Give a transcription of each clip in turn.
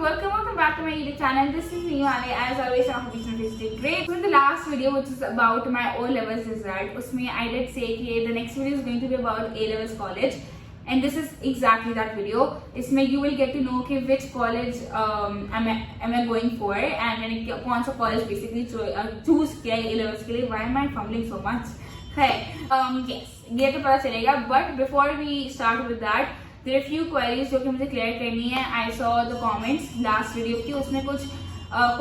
welcome back to my YouTube channel. This is me, Wale. As always, I hope you're doing great. So in the last video, which is about my O levels result, उसमें I did say कि the next video is going to be about A levels college, and this is exactly that video. इसमें you will get to know कि which college am I going for, and मैंने कौन सा college basically choose किया है A levels के लिए. Why am I fumbling so much? है yes, ये तो पता चलेगा. But before we start with that, there are few queries जो कि मुझे क्लियर करनी है. I saw the comments last video की, उसमें कुछ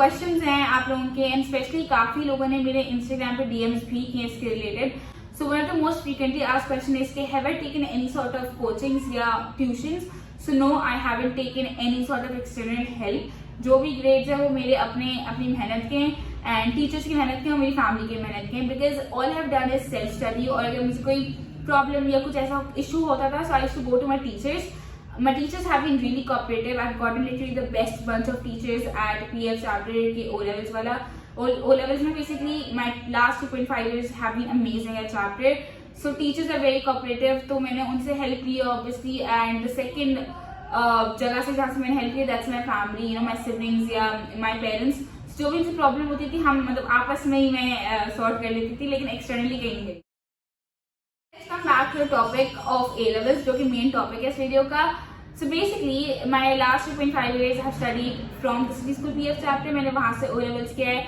questions हैं आप लोगों के, and especially काफी लोगों ने मेरे Instagram पे DMs भी किए इसके related. So one of the most frequently asked question is कि have I taken any sort of coachings या tuitions? So no, I haven't taken any sort of external help. जो भी grades है वो मेरे अपनी मेहनत के हैं, and teachers की मेहनत के और मेरी family की मेहनत के हैं, because all I have done is self study. और अगर मुझे कोई प्रॉब्लम या कुछ ऐसा इशू होता था, so I used to go to my teachers. My teachers have been really cooperative. I've gotten literally the best bunch of teachers at PF chapter के O levels वाला. O levels में basically my last 2.5 years have been amazing at chapter. So teachers are very cooperative. तो मैंने उनसे help Lee obviously. And the second जगह से जहाँ से मैंने help Lee, that's my family, you know, my siblings या my parents. जो भी उनसे प्रॉब्लम होती थी हम मतलब आपस में ही मैं सॉर्ट कर लेती थी, लेकिन एक्सटर्नली कहीं नहीं गई. Let's come back to the topic of A levels, जो कि main topic है इस वीडियो का. So basically, my last 2.5 years I have studied from the City School PF chapter. मैंने वहाँ से O levels किया है.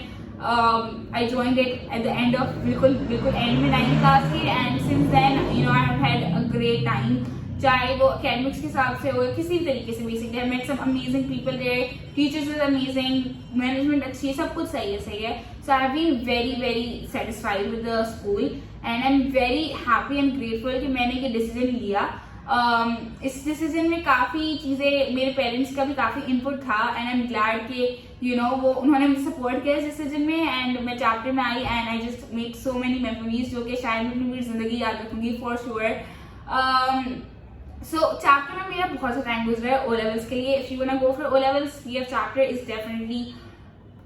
I joined it at the end of बिल्कुल end में 9th class के, and since then, you know, I have had a great time. चाहे वो academics के हिसाब से हो या किसी भी तरीके से, basically I met some amazing people there. Teachers are amazing, management अच्छी है, सब कुछ सही है. So I have been very satisfied with the school, and I'm very happy and grateful कि मैंने ये decision लिया. इस डिसीजन में काफ़ी चीज़ें मेरे पेरेंट्स का भी काफ़ी इनपुट था, एंड आई एम ग्लैड कि यू नो वो उन्होंने मुझे सपोर्ट किया इस डिसीजन में, एंड मैं चैप्टर में I and I just make so many memories जो कि शायद मैं अपनी ज़िंदगी याद रखूंगी फॉर श्योर. सो चैप्टर में मेरा बहुत सा टाइम गुजरा है O levels के लिए. If you want to go for O levels, PF chapter is definitely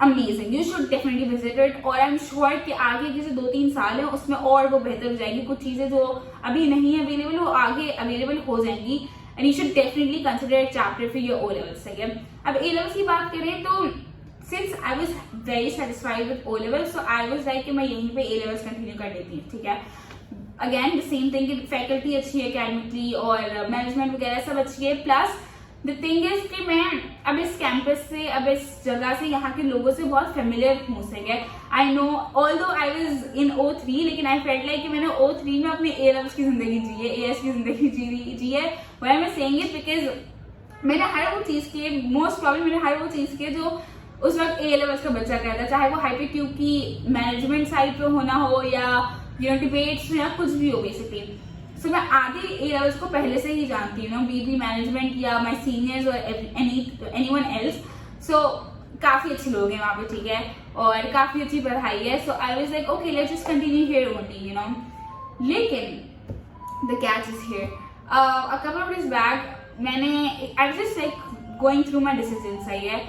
amazing. You should definitely visit it, और आई एम श्योर कि आगे के जो 2-3 साल है उसमें और वो बेहतर हो जाएगी. कुछ चीजें जो अभी नहीं है अवेलेबल वो आगे अवेलेबल हो जाएंगी, and you should definitely consider chapter for your O levels. सही है. अब A levels की बात करें तो since I was very satisfied with O levels, so I was like कि मैं यहीं पे A levels कंटिन्यू कर देती हूँ. ठीक है. अगेन द सेम थिंग कि फैकल्टी अच्छी है अकेडमिकली और मैनेजमेंट वगैरह सब अच्छी है. प्लस द थिंग इज कि मैं अब इस कैंपस से, अब इस जगह से, यहाँ के लोगों से बहुत फेमिलियर हूँ. सही. I know although I was in O3, लेकिन आई फेल्ट लाइक कि मैंने O3 में अपने A levels की जिंदगी जी है, AS की जिंदगी जी है. Why I am saying it because मैंने हर वो चीज़ की, मोस्ट प्रॉब्लम मैंने हर वो चीज़ की जो उस वक्त A levels का बच्चा कहता, चाहे वो हाइपरक्यूब की मैनेजमेंट साइड पे होना हो या यू नो डिबेट्स में या कुछ भी हो बेसिकली. सो मैं आधे A levels को पहले से ही जानती हूँ, बी मैनेजमेंट या माई सीनियर्स और एनीवन एल्स. सो काफ़ी अच्छे लोग हैं वहाँ पे. ठीक है. और काफ़ी अच्छी पढ़ाई है. So I was like okay let's just continue here only, you know. लेकिन the catch is here. A couple of days back मैंने I was just like going through my decision. सही है.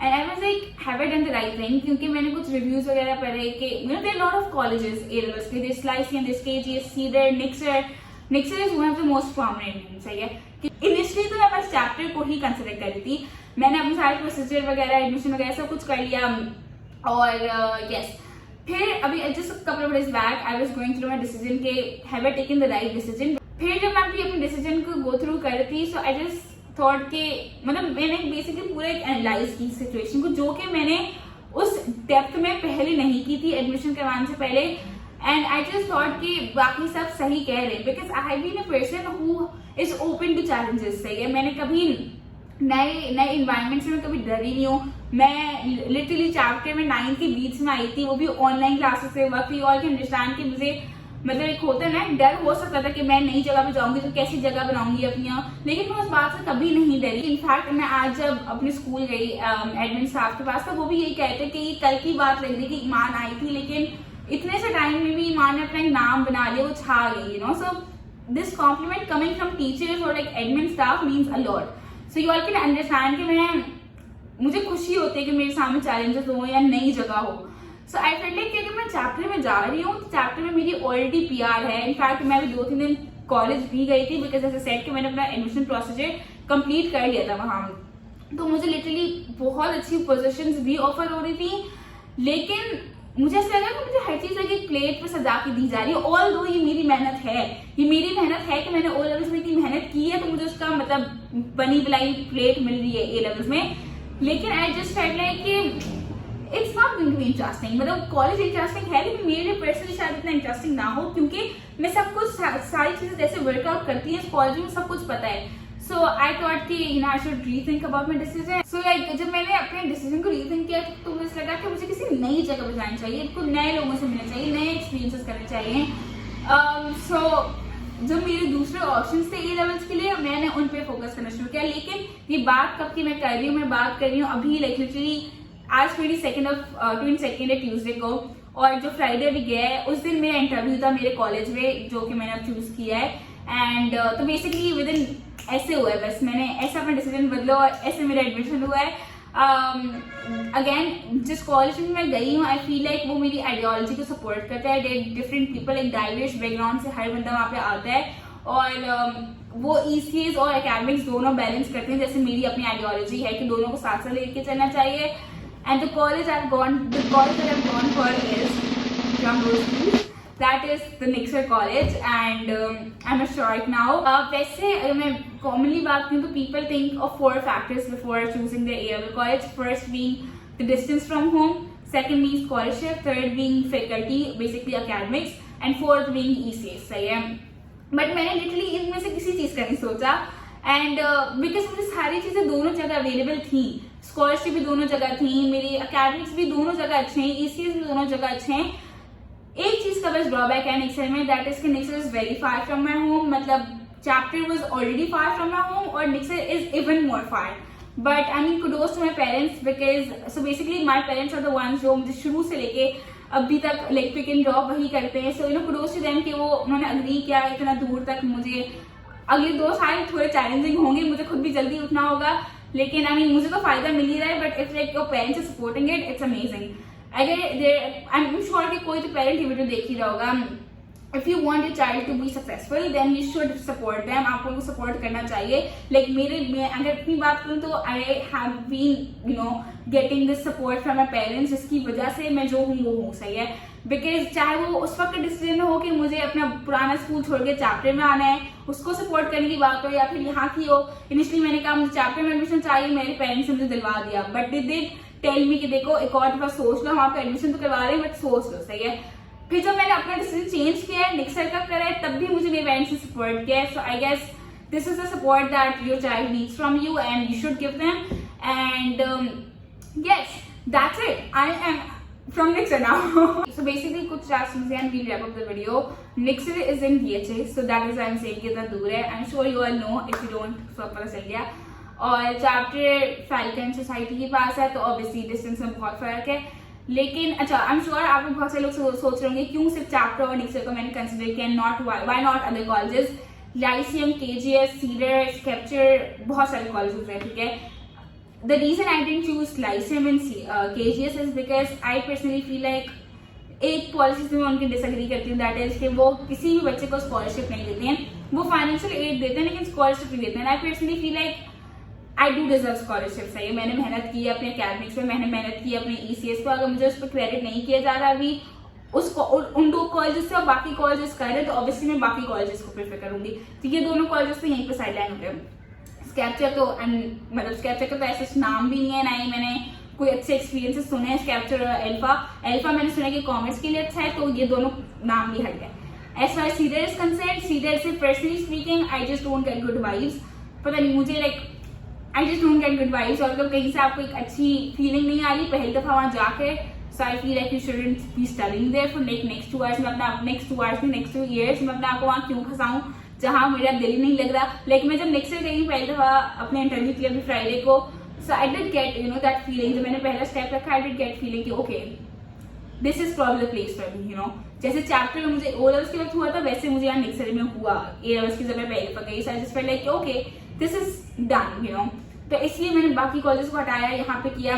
And I was like, have I done the right thing? क्योंकि मैंने कुछ reviews वगैरह पढ़े कि you know there are a lot of colleges A levels के, there's Lyceum, there's KGSC, there Nixer is one of the most prominent. सही है. Initially तो मैं बस चैप्टर को ही कंसिडर कर रही थी. मैंने अपने सारे प्रोसीजर वगैरह, एडमिशन वगैरह सब कुछ कर लिया. और यस फिर अभी just couple of days back I was going through my decision के have I taken the right decision. फिर जब मैं अपने डिसीजन को गो थ्रू कर रही थी, सो आई जस्ट थॉट के मतलब मैंने बेसिकली पूरा एक एनालाइज की सिचुएशन को, जो कि मैंने उस डेप्थ में पहले नहीं की थी एडमिशन करवाने से पहले. एंड आई जस्ट थॉट कि बाकी सब सही कह रहे हैं, because I have been a person who is open to challenges. सही है. मैंने कभी नए इन्वायरमेंट से मैं कभी डरी नहीं हूँ. मैं लिटरली चैप्टर में 9 के बीच में आई थी, वो भी ऑनलाइन क्लासेस से. वक्त यू ऑल कैन अंडरस्टैंड कि मुझे मतलब एक होता है ना डर हो सकता था कि मैं नई जगह पे जाऊंगी तो कैसी जगह बनाऊंगी अपनी, लेकिन मैं उस बात से कभी नहीं डरी. इनफैक्ट मैं आज जब अपने स्कूल गई एडमिन स्टाफ के पास, तो वो भी यही कहते कि ये कल की बात लग रही कि ईमान आई थी, लेकिन इतने से टाइम में भी ईमान ने अपना एक नाम बना लिया, वो छा गई. You know. So this compliment coming from teachers और like admin staff means a lot. So you all can understand कि मुझे खुशी होती है कि मेरे सामने चैलेंजेस हो या नई जगह हो. सो आई फेल्ट लाइक कि अगर मैं चैप्टर में जा रही हूँ तो चैप्टर में मेरी ऑलरेडी PR है. इनफैक्ट मैं अभी 2-3 दिन कॉलेज भी गई थी, बिकॉज ऐसे सेट कि मैंने अपना एडमिशन प्रोसीजर कंप्लीट कर लिया था वहाँ. तो मुझे लिटरली बहुत अच्छी पोजीशंस भी ऑफर हो रही थी, लेकिन मुझे ऐसा लगा कि मुझे हर चीज एक प्लेट पे सजा के दी जा रही है। ऑल दो ये मेरी मेहनत है, ये मेरी मेहनत है कि मैंने ओ लेवल्स में इतनी मेहनत की है, तो मुझे उसका मतलब बनी बनाई प्लेट मिल रही है ए लेवल्स में। लेकिन आई जस्ट फेल्ट लाइक कि it's not going to be interesting. मतलब कॉलेज इंटरेस्टिंग है, लेकिन मेरे लिए पर्सनली शायद इतना इंटरेस्टिंग ना हो, क्योंकि मैं सब कुछ सारी चीजें जैसे वर्कआउट करती है कॉलेज में सब कुछ पता है। So I thought कि I should rethink about my decision. So like जब मैंने अपने डिसीजन को रीथिंक किया तो मुझे लगा कि मुझे किसी नई जगह पर जाना चाहिए, कुछ नए लोगों से मिलना चाहिए, नए एक्सपीरियंसेस करने चाहिए। So जो मेरे दूसरे ऑप्शंस थे ए लेवल्स के लिए, मैंने उन पे फोकस करना शुरू किया। लेकिन ये बात कब की मैं कर रही हूँ, मैं बात कर रही हूँ अभी लाइक लिटरली आज 22nd है ट्यूसडे को, और जो फ्राइडे अभी गया है उस दिन मेरा इंटरव्यू था मेरे कॉलेज में, जो कि मैंने अब चूज किया है। एंड तो बेसिकली विद इन ऐसे हुआ है, बस मैंने ऐसा अपना डिसीजन बदला और ऐसे मेरा एडमिशन हुआ है। अगेन जिस कॉलेज में मैं गई हूँ, आई फील लाइक वो मेरी आइडियोलॉजी को सपोर्ट करता है। डिफरेंट पीपल, एक डाइवर्स बैकग्राउंड से हर बंदा वहाँ पे आता है, और वो ईसीएस और एकेडमिक्स दोनों बैलेंस करते हैं, जैसे मेरी अपनी आइडियोलॉजी है कि दोनों को साथ साथ लेके चलना चाहिए। And the college I have gone for is that is the Nixer College, and I'm a sure now. वैसे अगर मैं commonly बात करूँ तो people think of 4 factors before choosing their A-level college. First being the distance from home, second being scholarship, third being faculty, basically academics, and fourth being ECS. सही है, but मैंने literally इनमें से किसी चीज का नहीं सोचा, and because मुझे सारी चीजें दोनों जगह अवेलेबल थी, स्कॉलरशिप भी दोनों जगह थी, मेरी अकेडमिक्स भी दोनों जगह अच्छे हैं, ECS भी दोनों जगह अच्छे हैं। एक चीज का बस ड्रॉबैक है निक्सर में, दैट इज कि Nixer is very far from my home. मतलब chapter was already far from my home और Nixer is even more far. But I mean kudos to my parents, because so basically my parents are the ones जो मुझे शुरू से लेके अभी तक like pick and drop वही करते हैं। सो कुडोस टू देम कि वो उन्होंने अग्री किया इतना दूर तक। मुझे अगले 2 साल थोड़े चैलेंजिंग होंगे, मुझे खुद भी जल्दी उठना होगा, लेकिन आई मीन मुझे तो फायदा मिल ही रहा है। But if like your parents are supporting it, it's amazing. अगर आई एम श्योर कि कोई तो पेरेंट ये वीडियो देख ही रहा होगा। If you want your child to be successful then you should support them, आपको उनको सपोर्ट करना चाहिए। लाइक मैं अगर अपनी बात करूँ तो I have been getting this support from my parents, जिसकी वजह से मैं जो हूँ वो हूँ। सही है, बिकॉज चाहे वो उस वक्त डिसीजन हो कि मुझे अपना पुराना स्कूल छोड़ के चैप्टर में आना है, उसको सपोर्ट करने की बात हो, या फिर यहाँ की हो। इनिशियली मैंने कहा मुझे चैप्टर में एडमिशन चाहिए, मेरे पेरेंट्स ने मुझे दिलवा दिया, but they did tell me कि देखो एक और दफा सोच लो, हम आपका एडमिशन तो करवा रहे हैं बट सोच लो। सही है, फिर जब मैंने अपना डिसीजन चेंज किया है, निक्सर का करा है, तब भी मुझे मेरे पेरेंट्स ने सपोर्ट किया है। So I guess this is the support that your child needs from you and you should give them. And yes, that's it, I am from Nixer now. So basically कुछ reactions and we'll wrap up the video. Nixer is in DHA, so that is why I'm saying कितना दूर है। I'm sure you all know, if you don't so पता चल गया। और chapter falcon society के पास है, तो ऑब्वियसली डिस्टेंस में बहुत फर्क है। लेकिन अच्छा, आई एम श्योर आप लोग बहुत से लोग सोच रहे होंगे क्यों सिर्फ चैप्टर और निक्सर को मैंने कंसिडर किया, not why not other colleges. Lyceum, KGS, Cedar, स्केप्चर, बहुत सारे कॉलेजेस हैं, ठीक है। The reason I didn't choose Lyceum and KGS is because I personally feel like एक पॉलिसी से मैं उनकी डिसएग्री करती हूँ, दैट इज कि वो किसी भी बच्चे को स्कॉलरशिप नहीं देते हैं, वो फाइनेंशियल एड देते हैं लेकिन स्कॉलरशिप नहीं देते हैं। I personally feel like I do deserve scholarship. सही है, मैंने मेहनत की है अपने अकेडमिक्स में, मैंने मेहनत की है अपने ECS पर, अगर मुझे उस पर क्रेडिट नहीं किया जा रहा अभी उसको उन 2 कॉलेजेस से और बाकी कॉलेजेस कर रहे, तो ऑब्वियसली मैं बाकी कॉलेजेस को प्रेफर करूंगी। तो ये दोनों कॉलेजेस तो यहीं पर साइडलाइन हो गए। स्कैप्चर तो मतलब स्कैप्चर का तो ऐसा नाम भी नहीं है, ना ही मैंने कोई अच्छे एक्सपीरियंसेस सुने हैं। स्कैप्चर और एल्फा मैंने सुना कि कॉमर्स के लिए अच्छा है, तो ये दोनों नाम भी हट गए। As far cedar is concern, cedar से personally speaking I just don't get good vibes. पता नहीं मुझे I just don't get good vibes, और अगर कहीं से आपको एक अच्छी फीलिंग नहीं आ रही पहली दफा वहां जाके, so I feel like you shouldn't be studying there for next 2 hours. मैं अपना नेक्स्ट 2 आवर्स में नेक्स्ट 2 ईयर्स मैं अपने आपको वहां क्यों फंसाऊं जहां मेरा दिल ही नहीं लग रहा। लेकिन मैं जब निक्सर गई पहली दफा अपने इंटरव्यू के लिए अभी फ्राइडे को, so I did get that feeling, जब मैंने पहला स्टेप रखा आई डिड गेट फीलिंग कि okay this is probably the place for me. जैसे चैप्टर में मुझे ओ लेवल्स के वक्त हुआ था, वैसे मुझे यहाँ निक्सर में हुआ ए लेवल्स की जब मैं पहले दफा गई। So I just felt like okay this is done. तो इसलिए मैंने बाकी कॉलेज को हटाया, यहाँ पे किया।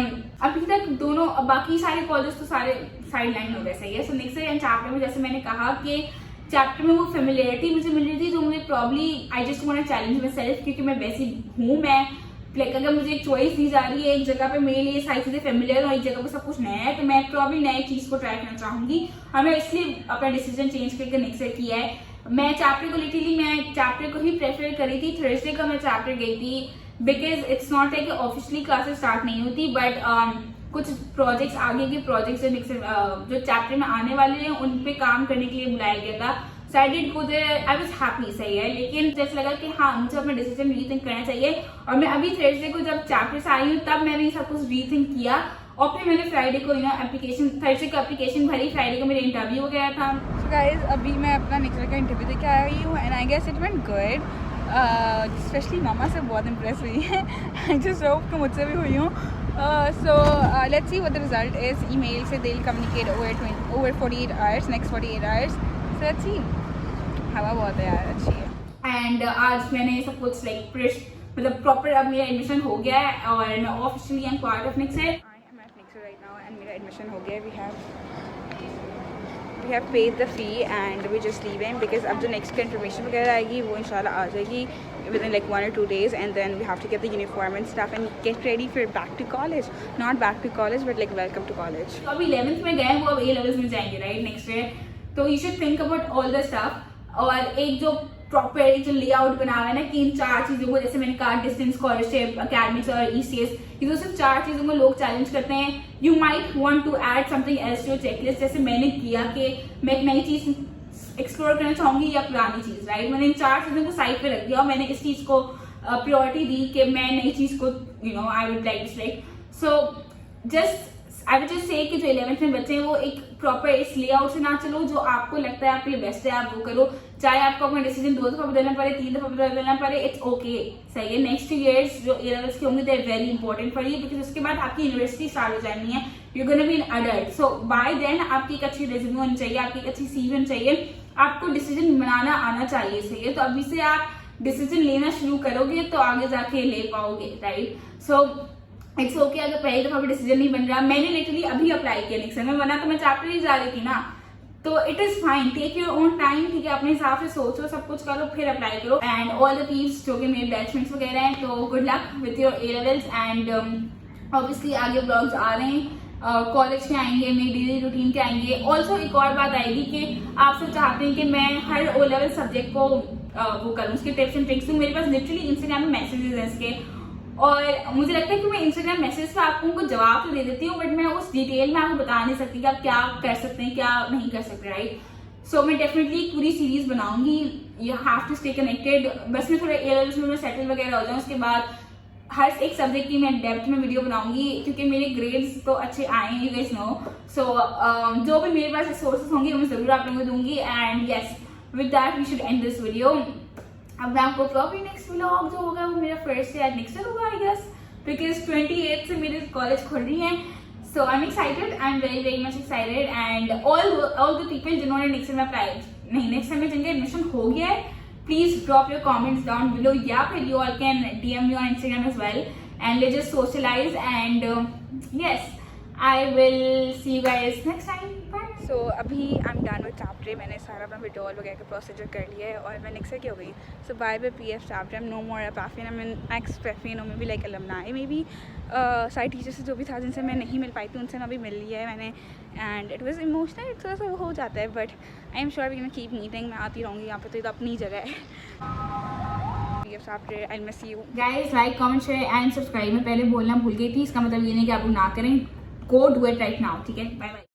अभी तक दोनों बाकी सारे कॉलेज तो सारे साइड लाइन हो गए। सही है, सो निक्सर एंड चैप्टर में जैसे मैंने कहा कि चैप्टर में वो फेमिलियरिटी मुझे मिल रही थी, जो मुझे probably I just want to challenge myself, क्योंकि मैं वैसी हूँ, मैं लाइक अगर मुझे एक चॉइस दी जा रही है, एक जगह पे मेरे लिए सारी चीजें फेमिलियर और एक जगह पे सब कुछ नया है, तो मैं प्रॉब्ली नई चीज को ट्राई करना चाहूंगी और मैं इसलिए अपना डिसीजन चेंज करके नेक्स्ट ईयर किया है। मैं चैप्टर को लिटरली मैं चैप्टर को ही प्रेफर करी थी। थर्सडे का मैं चैप्टर गई थी because it's not like officially classes start नहीं होती, बट कुछ प्रोजेक्ट्स आगे के प्रोजेक्ट्स जो चैप्टर में आने वाले हैं उन पे काम करने के लिए बुलाया गया था। So I did go there, I was happy, सही है। लेकिन जैसे लगा कि हाँ मुझे अपना डिसीजन रीथिंक करना चाहिए और मैं अभी थर्सडे को जब चैप्टर से आई हूँ तब मैंने सब कुछ रीथिंक किया और फिर मैंने फ्राइडे को एप्लीकेशन, थर्सडे को एप्लीकेशन भरी, फ्राइडे को मेरा इंटरव्यू हो गया था। So guys, अभी मैं अपना नेक्स्ट का इंटरव्यू देके आई हूँ and I guess it went good. Specially मामा से बहुत इम्प्रेस हुई है। आई जस्ट होप कि मुझसे भी हुई हूँ। So let's see what the result is. Email से they will communicate over 48 hours, next 48 hours. So let's see. हवा बहुत है यार, अच्छी है। एंड आज मैंने सब कुछ लाइक मतलब प्रॉपर अब मेरा एडमिशन हो गया है और मैं officially am part of next है। Right now and मेरा एडमिशन हो गया। we have paid the fee and we're just leaving because अब जो next का information वगैरह आएगी वो इंशाल्लाह आ जाएगी within like 1 or 2 days and then we have to get the uniform and stuff and get ready for back to college, not back to college but like welcome to college। तो अभी 11th में गए, वो अब A levels में जाएंगे right next year, तो you should think about all the stuff. और एक जो प्रॉपर एक जो लेआउट बना हुआ है ना कि इन 4 चीजों को, जैसे मैंने कहा डिस्टेंस स्कॉलरशिप, अकेडमिक्स और ECS, ये तो सिर्फ 4 चीजों को लोग चैलेंज करते हैं। You might want to add something else to your checklist, जैसे मैंने किया कि मैं एक नई चीज एक्सप्लोर करना चाहूंगी या पुरानी चीज, राइट। मैंने इन 4 चीजों को साइड पे रख दिया और मैंने इस चीज को प्रायोरिटी दी कि मैं नई चीज को I would like this like. So just I would just say कि जो 11th में बच्चे हैं वो एक प्रॉपर इस लेआउट से ना चलो, जो आपको लगता है आपके लिए बेस्ट है आप वो करो। चाहे आपको अपना डिसीजन 2 दफा बदलना पड़े, 3 दफा बदलना पड़े, इट्स ओके, सही है। नेक्स्ट ईयर्स जो A levels के होंगे दे आर वेरी इंपॉर्टेंट फॉर यू बिकॉज उसके बाद आपकी यूनिवर्सिटी स्टार्ट हो जानी है, you gonna be an adult. So by then आपकी एक अच्छी रेज्यूमे होनी चाहिए, आपकी एक अच्छी CV होनी चाहिए, आपको डिसीजन बनाना आना चाहिए, सही है। तो अभी से आप डिसीजन लेना शुरू करोगे तो आगे जाके ले पाओगे, राइट। सो इट्स ओके अगर पहली दफा भी डिसीजन नहीं बन रहा। मैंने लिटरली अभी अप्लाई किया नेक्स्ट में, वरना तो मैं चैप्टर ही जा रही थी ना। तो it is fine, take your own time, ठीक है। अपने हिसाब से सोचो, सब कुछ करो, फिर अप्लाई करो। एंड ऑल द पीप्स जो कि मेरे बैचमेट्स वगैरह हैं, तो good luck with your A levels। And obviously आगे ब्लॉग्स आ रहे हैं, कॉलेज के आएंगे, मेरी डेली रूटीन के आएंगे। ऑल्सो एक और बात आएगी कि आप सब चाहते हैं कि मैं हर O level सब्जेक्ट को वो करूँ, उसके टिप्स एंड ट्रिक्स। मेरे पास लिटरली इंस्टाग्राम में मैसेजेस हैं इसके, और मुझे लगता है कि मैं इंस्टाग्राम मैसेज पे आपको जवाब तो दे देती हूँ, बट मैं उस डिटेल में आपको बता नहीं सकती कि आप क्या कर सकते हैं, क्या नहीं कर सकते, राइट। सो मैं डेफिनेटली पूरी सीरीज बनाऊंगी, you have to stay connected. बस मैं थोड़ा A levels में मैं सेटल वगैरह हो जाऊँ, उसके बाद हर एक सब्जेक्ट की मैं डेप्थ में वीडियो बनाऊंगी, क्योंकि मेरे ग्रेड्स तो अच्छे आए हैं, यू गाइस नो। सो जो भी मेरे पास रिसोर्सेज होंगे मैं जरूर आप लोगों को दूंगी। And yes, with that we should end this video. अब मैं आपको प्रॉब्ली नेक्स्ट व्लॉग जो होगा वो मेरा फर्स्ट या नेक्स्ट ईयर होगा आई गेस, बिकॉज 28 से मेरे कॉलेज खुल रही है। So I am excited, I am very very much excited. And all the people जिन्होंने नेक्स्ट ईयर में अप्लाई नहीं नेक्स्ट ईयर में जिनका एडमिशन हो गया है, please drop your comments down below, या फिर you all can DM me on Instagram as well and let's just socialize। and yes, I will see you guys next time। Bye। So अभी I am done with chapter, मैंने सारा अपना withdrawal वगैरह का procedure कर लिया है और मैं नेक्स्ट ईयर की हो गई। So bye bye PF chapter, I am no more paffin, I am ex paffin, और maybe like alumni maybe. सारे टीचर्स से जो भी था जिनसे मैं नहीं मिल पाई थी उनसे मैं अभी मिल लिया है मैंने, एंड इट वॉज इमोशनल, थोड़ा सा वो हो जाता है, but I am sure we can keep meeting. मैं आती रहूँगी यहाँ पे, तो ये तो अपनी जगह है। PF chapter, I miss you guys. Like comment share and subscribe. मैं पहले बोलना भूल गई थी, इसका मतलब ये नहीं कि आप लोग ना करें, go do it right now, ठीक है। Bye bye.